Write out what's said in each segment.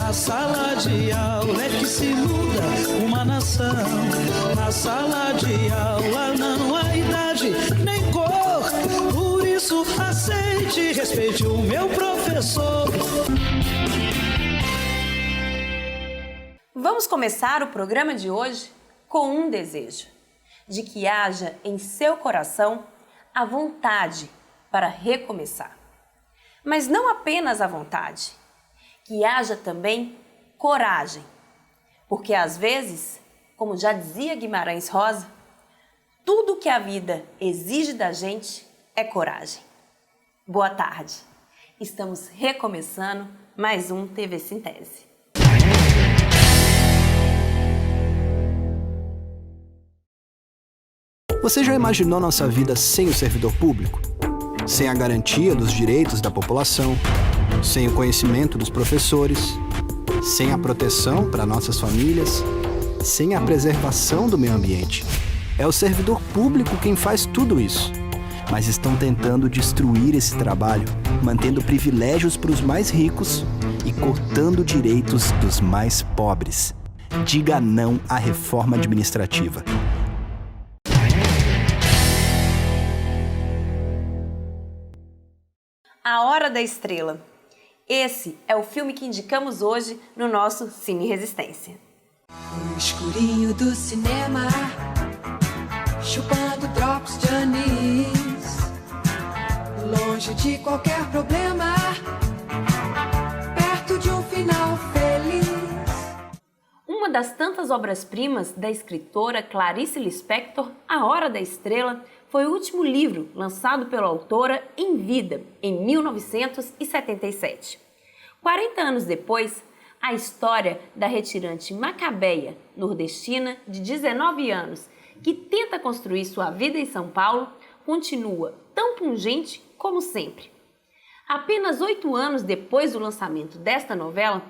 Na sala de aula é que se muda uma nação. Na sala de aula não há idade nem cor. Por isso aceite e respeite o meu professor. Vamos começar o programa de hoje com um desejo: de que haja em seu coração a vontade para recomeçar. Mas não apenas a vontade, que haja também coragem. Porque às vezes, como já dizia Guimarães Rosa, tudo que a vida exige da gente é coragem. Boa tarde. Estamos recomeçando mais um TV Sintese. Você já imaginou nossa vida sem o servidor público? Sem a garantia dos direitos da população, sem o conhecimento dos professores, sem a proteção para nossas famílias, sem a preservação do meio ambiente. É o servidor público quem faz tudo isso. Mas estão tentando destruir esse trabalho, mantendo privilégios para os mais ricos e cortando direitos dos mais pobres. Diga não à reforma administrativa. A Hora da Estrela. Esse é o filme que indicamos hoje no nosso Cine Resistência. No escurinho do cinema, chupando drops de anis, longe de qualquer problema, perto de um final feliz. Uma das tantas obras-primas da escritora Clarice Lispector, A Hora da Estrela, foi o último livro lançado pela autora em vida, em 1977. 40 anos depois, a história da retirante macabeia nordestina de 19 anos, que tenta construir sua vida em São Paulo, continua tão pungente como sempre. Apenas 8 anos depois do lançamento desta novela,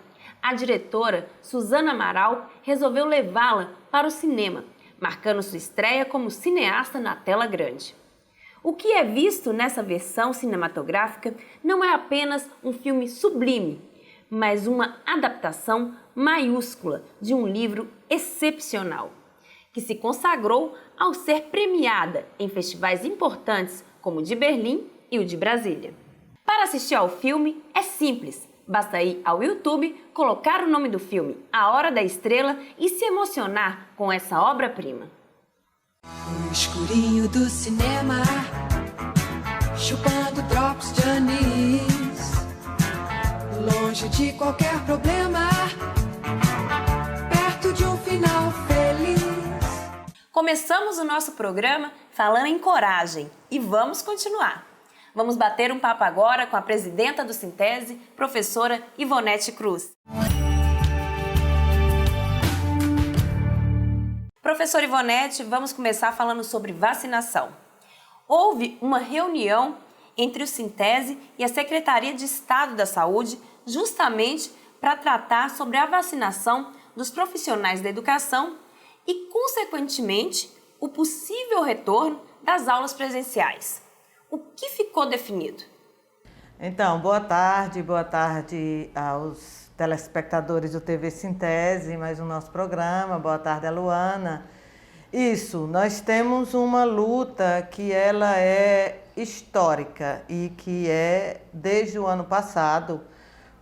a diretora Suzana Amaral resolveu levá-la para o cinema, marcando sua estreia como cineasta na tela grande. O que é visto nessa versão cinematográfica não é apenas um filme sublime, mas uma adaptação maiúscula de um livro excepcional, que se consagrou ao ser premiada em festivais importantes como o de Berlim e o de Brasília. Para assistir ao filme é simples. Basta ir ao YouTube, colocar o nome do filme A Hora da Estrela e se emocionar com essa obra-prima. No escurinho do cinema, chupando drops de anis, longe de qualquer problema, perto de um final feliz. Começamos o nosso programa falando em coragem e vamos continuar. Vamos bater um papo agora com a presidenta do Sintese, professora Ivonete Cruz. Professora Ivonete, vamos começar falando sobre vacinação. Houve uma reunião entre o Sintese e a Secretaria de Estado da Saúde justamente para tratar sobre a vacinação dos profissionais da educação e, consequentemente, o possível retorno das aulas presenciais. O que ficou definido? Então, boa tarde aos telespectadores do TV Sintese, mais um nosso programa. Boa tarde, a Luana. Isso, nós temos uma luta que ela é histórica e que é desde o ano passado,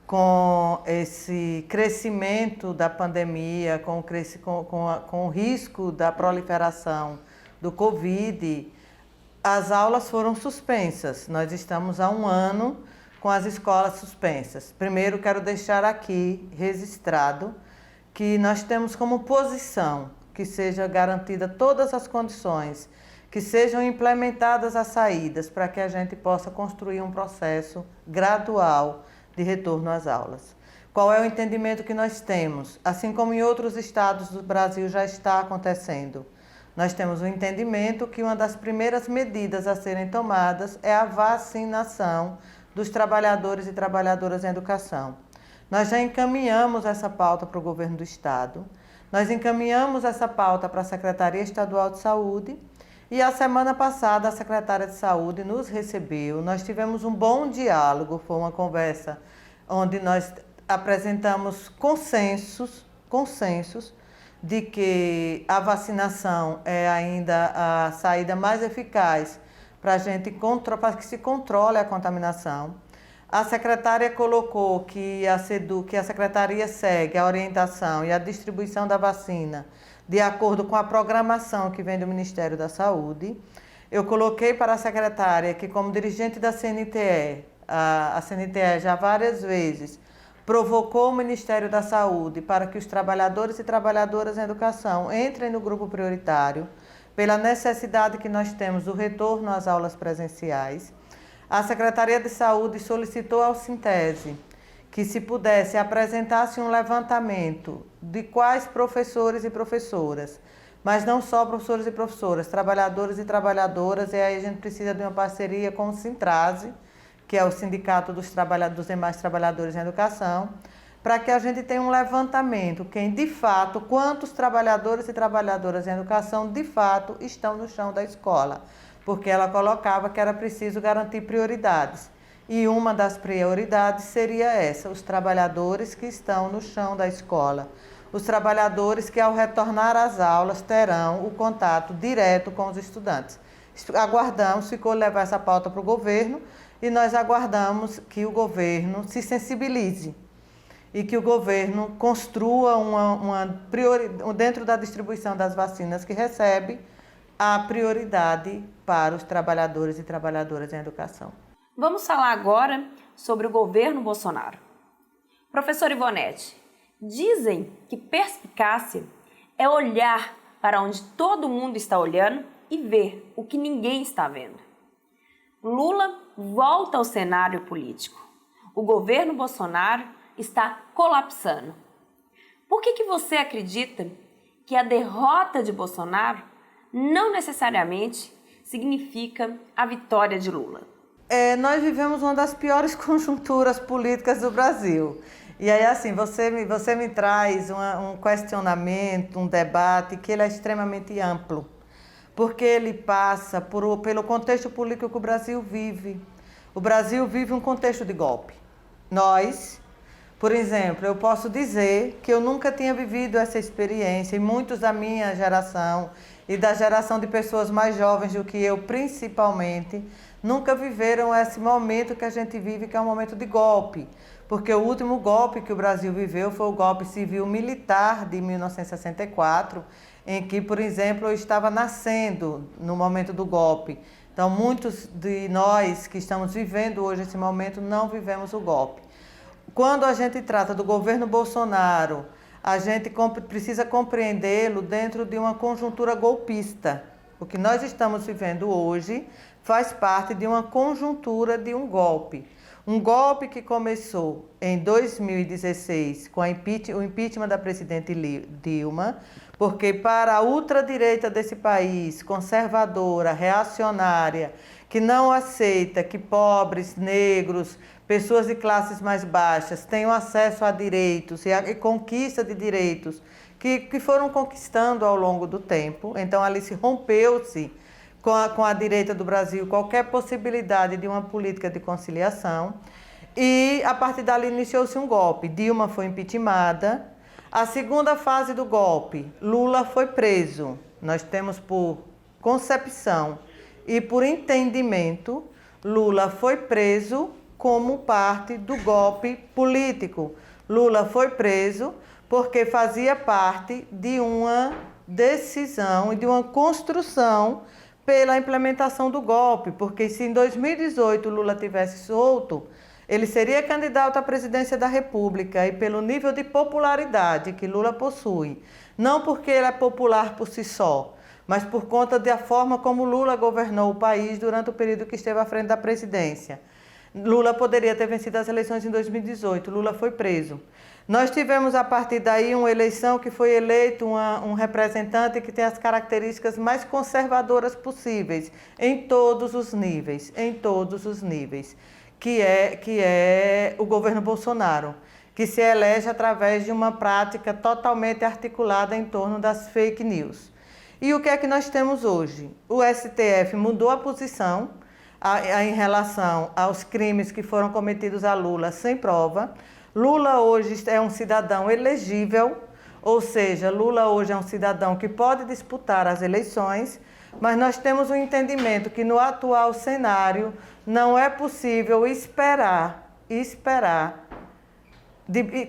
com esse crescimento da pandemia, com o risco da proliferação do Covid. As aulas foram suspensas. Nós estamos há um ano com as escolas suspensas. Primeiro, quero deixar aqui registrado que nós temos como posição que seja garantida todas as condições, que sejam implementadas as saídas para que a gente possa construir um processo gradual de retorno às aulas. Qual é o entendimento que nós temos? Assim como em outros estados do Brasil já está acontecendo. Nós temos o entendimento que uma das primeiras medidas a serem tomadas é a vacinação dos trabalhadores e trabalhadoras em educação. Nós já encaminhamos essa pauta para o governo do estado, nós encaminhamos essa pauta para a Secretaria Estadual de Saúde e a semana passada a secretária de Saúde nos recebeu, nós tivemos um bom diálogo, foi uma conversa onde nós apresentamos consensos de que a vacinação é ainda a saída mais eficaz para que se controle a contaminação. A secretária colocou que a secretaria segue a orientação e a distribuição da vacina de acordo com a programação que vem do Ministério da Saúde. Eu coloquei para a secretária que, como dirigente da CNTE, a CNTE já várias vezes provocou o Ministério da Saúde para que os trabalhadores e trabalhadoras em educação entrem no grupo prioritário, pela necessidade que nós temos do retorno às aulas presenciais. A Secretaria de Saúde solicitou ao Sintese que, se pudesse, apresentasse um levantamento de quais professores e professoras, mas não só professores e professoras, trabalhadores e trabalhadoras, e aí a gente precisa de uma parceria com o Sintrase, que é o Sindicato dos demais trabalhadores em educação, para que a gente tenha um levantamento, quantos trabalhadores e trabalhadoras em educação, de fato, estão no chão da escola, porque ela colocava que era preciso garantir prioridades. E uma das prioridades seria essa, os trabalhadores que estão no chão da escola. Os trabalhadores que, ao retornar às aulas, terão o contato direto com os estudantes. Aguardamos, ficou levar essa pauta para o governo, e nós aguardamos que o governo se sensibilize e que o governo construa dentro da distribuição das vacinas que recebe, a prioridade para os trabalhadores e trabalhadoras em educação. Vamos falar agora sobre o governo Bolsonaro. Professor Ivonete, dizem que perspicácia é olhar para onde todo mundo está olhando e ver o que ninguém está vendo. Lula volta ao cenário político. O governo Bolsonaro está colapsando. Por que você acredita que a derrota de Bolsonaro não necessariamente significa a vitória de Lula? Nós vivemos uma das piores conjunturas políticas do Brasil. E aí, assim, você me traz um questionamento, um debate que ele é extremamente amplo, porque ele passa pelo contexto político que o Brasil vive. O Brasil vive um contexto de golpe. Nós, por exemplo, eu posso dizer que eu nunca tinha vivido essa experiência, e muitos da minha geração e da geração de pessoas mais jovens do que eu, principalmente, nunca viveram esse momento que a gente vive, que é um momento de golpe. Porque o último golpe que o Brasil viveu foi o golpe civil-militar de 1964, em que, por exemplo, eu estava nascendo no momento do golpe. Então, muitos de nós que estamos vivendo hoje esse momento não vivemos o golpe. Quando a gente trata do governo Bolsonaro, a gente precisa compreendê-lo dentro de uma conjuntura golpista. O que nós estamos vivendo hoje faz parte de uma conjuntura de um golpe. Um golpe que começou em 2016 com o impeachment da presidente Dilma, porque para a ultradireita desse país, conservadora, reacionária, que não aceita que pobres, negros, pessoas de classes mais baixas tenham acesso a direitos e conquista de direitos que foram conquistando ao longo do tempo. Então, ali se rompeu-se com a direita do Brasil qualquer possibilidade de uma política de conciliação. E, a partir dali, iniciou-se um golpe. Dilma foi impeachmentada. A segunda fase do golpe, Lula foi preso. Nós temos, por concepção e por entendimento, Lula foi preso como parte do golpe político. Lula foi preso porque fazia parte de uma decisão e de uma construção pela implementação do golpe, porque se em 2018 Lula tivesse solto, ele seria candidato à presidência da República, e pelo nível de popularidade que Lula possui, não porque ele é popular por si só, mas por conta da forma como Lula governou o país durante o período que esteve à frente da presidência. Lula poderia ter vencido as eleições em 2018, Lula foi preso. Nós tivemos, a partir daí, uma eleição que foi eleito um representante que tem as características mais conservadoras possíveis, em todos os níveis, que é o governo Bolsonaro, que se elege através de uma prática totalmente articulada em torno das fake news. E o que é que nós temos hoje? O STF mudou a posição em relação aos crimes que foram cometidos a Lula sem prova. Lula hoje é um cidadão elegível, ou seja, Lula hoje é um cidadão que pode disputar as eleições, mas nós temos um entendimento que no atual cenário não é possível esperar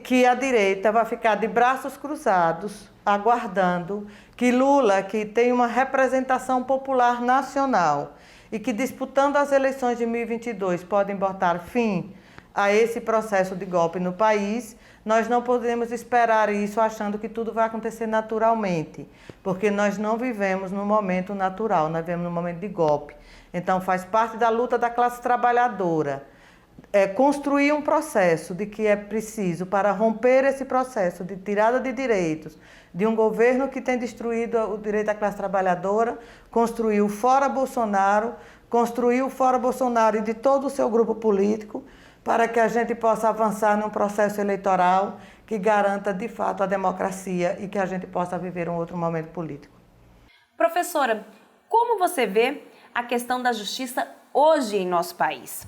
que a direita vai ficar de braços cruzados, aguardando que Lula, que tem uma representação popular nacional e que disputando as eleições de 2022 podem botar fim a esse processo de golpe no país, nós não podemos esperar isso achando que tudo vai acontecer naturalmente, porque nós não vivemos num momento natural, nós vivemos num momento de golpe. Então faz parte da luta da classe trabalhadora, construir um processo de que é preciso para romper esse processo de tirada de direitos, de um governo que tem destruído o direito da classe trabalhadora, construir o Fora Bolsonaro, construir o Fora Bolsonaro e de todo o seu grupo político, para que a gente possa avançar num processo eleitoral que garanta de fato a democracia e que a gente possa viver um outro momento político. Professora, como você vê a questão da justiça hoje em nosso país?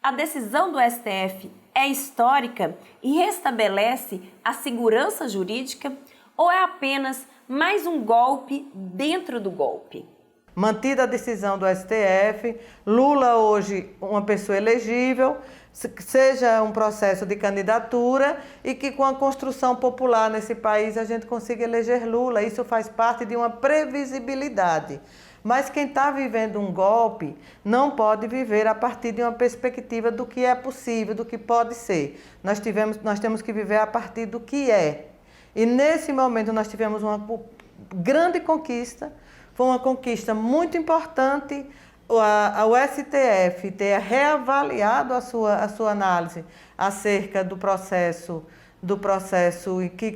A decisão do STF é histórica e restabelece a segurança jurídica ou é apenas mais um golpe dentro do golpe? Mantida a decisão do STF, Lula hoje uma pessoa elegível, seja um processo de candidatura e que com a construção popular nesse país a gente consiga eleger Lula. Isso faz parte de uma previsibilidade. Mas quem está vivendo um golpe não pode viver a partir de uma perspectiva do que é possível, do que pode ser. Nós temos que viver a partir do que é. E nesse momento nós tivemos uma grande conquista, foi uma conquista muito importante o STF ter reavaliado a sua análise acerca do processo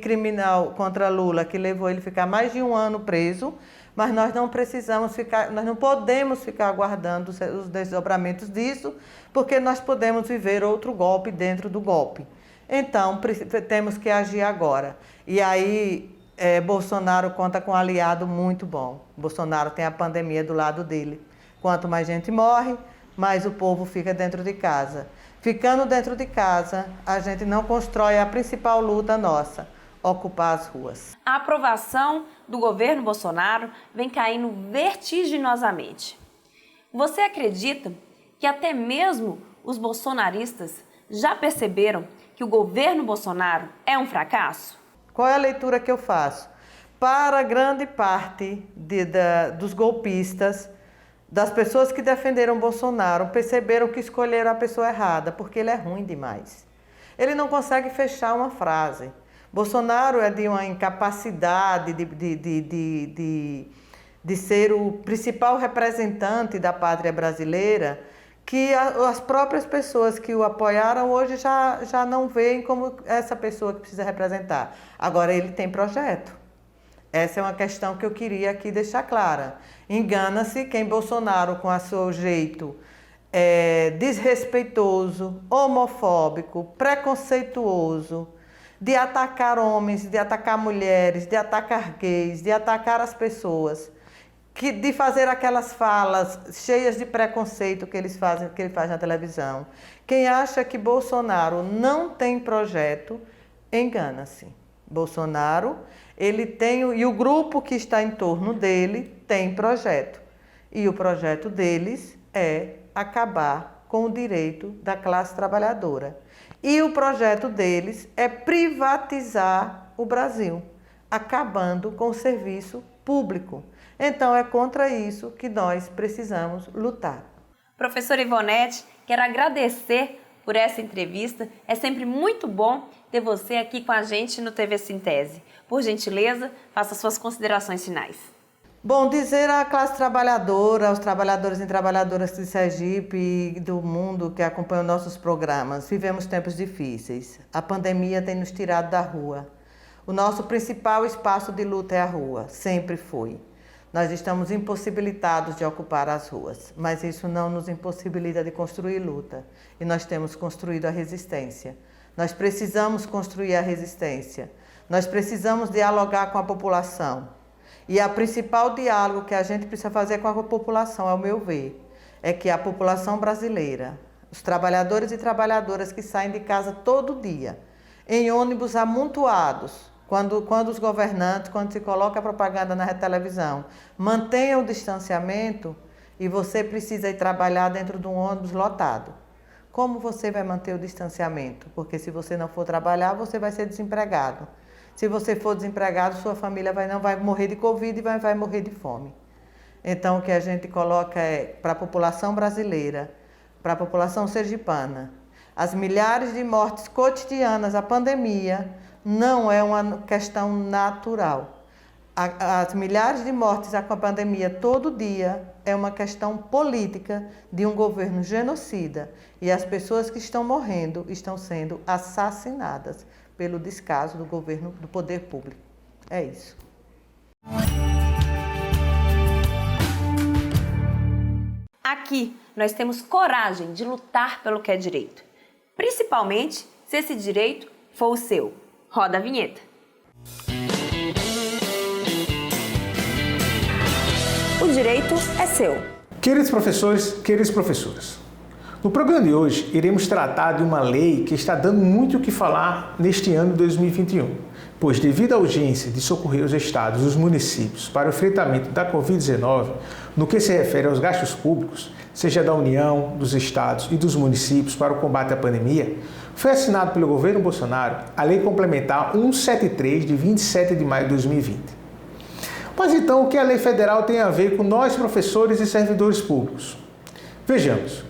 criminal contra Lula, que levou ele a ficar mais de um ano preso, mas nós não podemos ficar aguardando os desdobramentos disso, porque nós podemos viver outro golpe dentro do golpe. Então, temos que agir agora. E aí, Bolsonaro conta com um aliado muito bom. Bolsonaro tem a pandemia do lado dele. Quanto mais gente morre, mais o povo fica dentro de casa. Ficando dentro de casa, a gente não constrói a principal luta nossa, ocupar as ruas. A aprovação do governo Bolsonaro vem caindo vertiginosamente. Você acredita que até mesmo os bolsonaristas já perceberam que o governo Bolsonaro é um fracasso? Qual é a leitura que eu faço? Para grande parte dos golpistas, das pessoas que defenderam Bolsonaro, perceberam que escolheram a pessoa errada, porque ele é ruim demais. Ele não consegue fechar uma frase. Bolsonaro é de uma incapacidade de ser o principal representante da pátria brasileira, que as próprias pessoas que o apoiaram hoje já não veem como essa pessoa que precisa representar. Agora, ele tem projeto. Essa é uma questão que eu queria aqui deixar clara. Engana-se quem Bolsonaro, com o seu jeito desrespeitoso, homofóbico, preconceituoso, de atacar homens, de atacar mulheres, de atacar gays, de atacar as pessoas, de fazer aquelas falas cheias de preconceito que ele faz na televisão. Quem acha que Bolsonaro não tem projeto, engana-se. Bolsonaro, ele tem, e o grupo que está em torno dele tem projeto. E o projeto deles é acabar com o direito da classe trabalhadora. E o projeto deles é privatizar o Brasil, acabando com o serviço público. Então, é contra isso que nós precisamos lutar. Professora Ivonete, quero agradecer por essa entrevista. É sempre muito bom ter você aqui com a gente no TV Sintese. Por gentileza, faça suas considerações finais. Bom, dizer à classe trabalhadora, aos trabalhadores e trabalhadoras de Sergipe e do mundo que acompanham nossos programas, vivemos tempos difíceis. A pandemia tem nos tirado da rua. O nosso principal espaço de luta é a rua, sempre foi. Nós estamos impossibilitados de ocupar as ruas, mas isso não nos impossibilita de construir luta. E nós temos construído a resistência. Nós precisamos construir a resistência. Nós precisamos dialogar com a população. E o principal diálogo que a gente precisa fazer com a população, ao meu ver, é que a população brasileira, os trabalhadores e trabalhadoras que saem de casa todo dia, em ônibus amontoados. Quando os governantes, quando se coloca a propaganda na televisão, mantenham o distanciamento e você precisa ir trabalhar dentro de um ônibus lotado. Como você vai manter o distanciamento? Porque se você não for trabalhar, você vai ser desempregado. Se você for desempregado, sua família não vai morrer de Covid e vai morrer de fome. Então, o que a gente coloca é para a população brasileira, para a população sergipana, as milhares de mortes cotidianas, a pandemia não é uma questão natural. As milhares de mortes com a pandemia todo dia é uma questão política de um governo genocida e as pessoas que estão morrendo estão sendo assassinadas pelo descaso do governo, do poder público. É isso. Aqui nós temos coragem de lutar pelo que é direito, principalmente se esse direito for o seu. Roda a vinheta. O direito é seu. Queridos professores, queridas professoras, no programa de hoje iremos tratar de uma lei que está dando muito o que falar neste ano de 2021, pois devido à urgência de socorrer os estados e os municípios para o enfrentamento da Covid-19, no que se refere aos gastos públicos, seja da União, dos estados e dos municípios para o combate à pandemia, foi assinado pelo governo Bolsonaro a Lei Complementar 173 de 27 de maio de 2020. Mas então, o que a lei federal tem a ver com nós, professores e servidores públicos? Vejamos.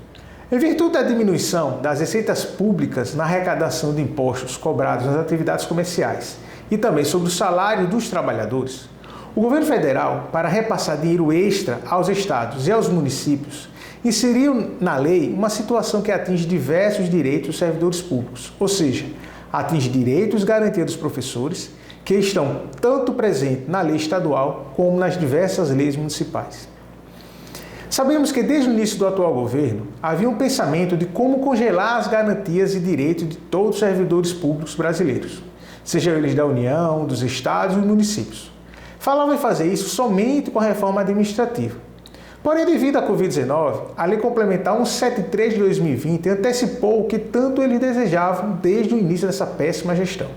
Em virtude da diminuição das receitas públicas na arrecadação de impostos cobrados nas atividades comerciais e também sobre o salário dos trabalhadores, o governo federal, para repassar dinheiro extra aos estados e aos municípios, inseriu na lei uma situação que atinge diversos direitos dos servidores públicos, ou seja, atinge direitos garantidos dos professores, que estão tanto presentes na lei estadual como nas diversas leis municipais. Sabemos que desde o início do atual governo havia um pensamento de como congelar as garantias e direitos de todos os servidores públicos brasileiros, sejam eles da União, dos estados e dos municípios. Falava em fazer isso somente com a reforma administrativa. Porém, devido à Covid-19, a Lei Complementar 173 de 2020 antecipou o que tanto eles desejavam desde o início dessa péssima gestão.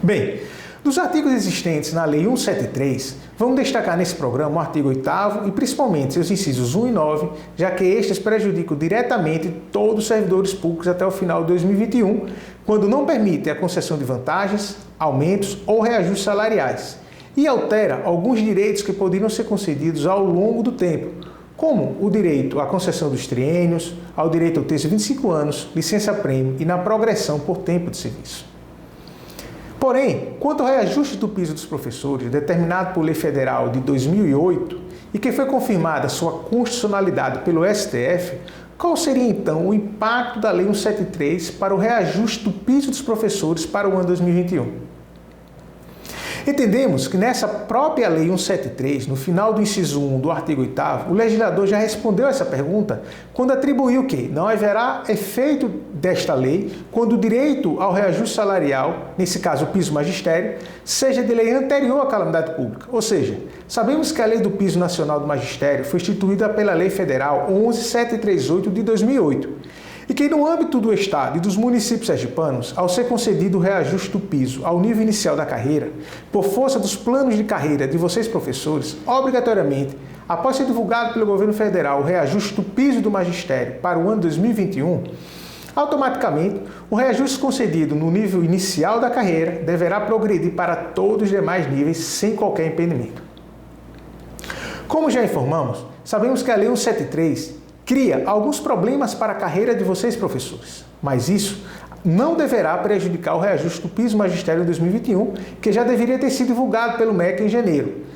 Bem, dos artigos existentes na Lei 173, vamos destacar nesse programa o artigo 8º e principalmente seus incisos 1 e 9, já que estes prejudicam diretamente todos os servidores públicos até o final de 2021, quando não permitem a concessão de vantagens, aumentos ou reajustes salariais, e altera alguns direitos que poderiam ser concedidos ao longo do tempo, como o direito à concessão dos triênios, ao direito ao terço de 25 anos, licença-prêmio e na progressão por tempo de serviço. Porém, quanto ao reajuste do piso dos professores, determinado por lei federal de 2008 e que foi confirmada sua constitucionalidade pelo STF, qual seria então o impacto da Lei 173 para o reajuste do piso dos professores para o ano 2021? Entendemos que nessa própria Lei 173, no final do inciso 1 do artigo 8º, o legislador já respondeu essa pergunta quando atribuiu que não haverá efeito desta lei quando o direito ao reajuste salarial, nesse caso o piso magistério, seja de lei anterior à calamidade pública. Ou seja, sabemos que a Lei do Piso Nacional do Magistério foi instituída pela Lei Federal 11.738 de 2008, e que no âmbito do Estado e dos municípios sergipanos, ao ser concedido o reajuste do piso ao nível inicial da carreira, por força dos planos de carreira de vocês professores, obrigatoriamente, após ser divulgado pelo governo federal o reajuste do piso do magistério para o ano 2021, automaticamente, o reajuste concedido no nível inicial da carreira deverá progredir para todos os demais níveis sem qualquer impedimento. Como já informamos, sabemos que a Lei 173 cria alguns problemas para a carreira de vocês, professores, mas isso não deverá prejudicar o reajuste do piso magistério em 2021, que já deveria ter sido divulgado pelo MEC em janeiro.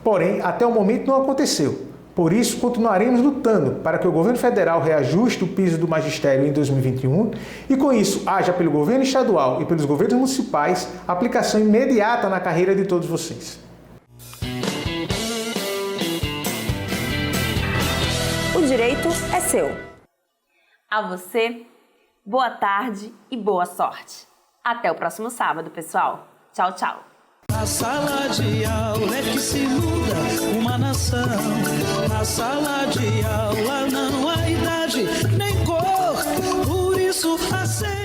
Porém, até o momento não aconteceu. Por isso, continuaremos lutando para que o governo federal reajuste o piso do magistério em 2021 e, com isso, haja pelo governo estadual e pelos governos municipais aplicação imediata na carreira de todos vocês. O direito é seu. A você, boa tarde e boa sorte. Até o próximo sábado, pessoal. Tchau, tchau. Na sala de aula é que se muda uma nação. Na sala de aula não há idade nem cor. Por isso aceita.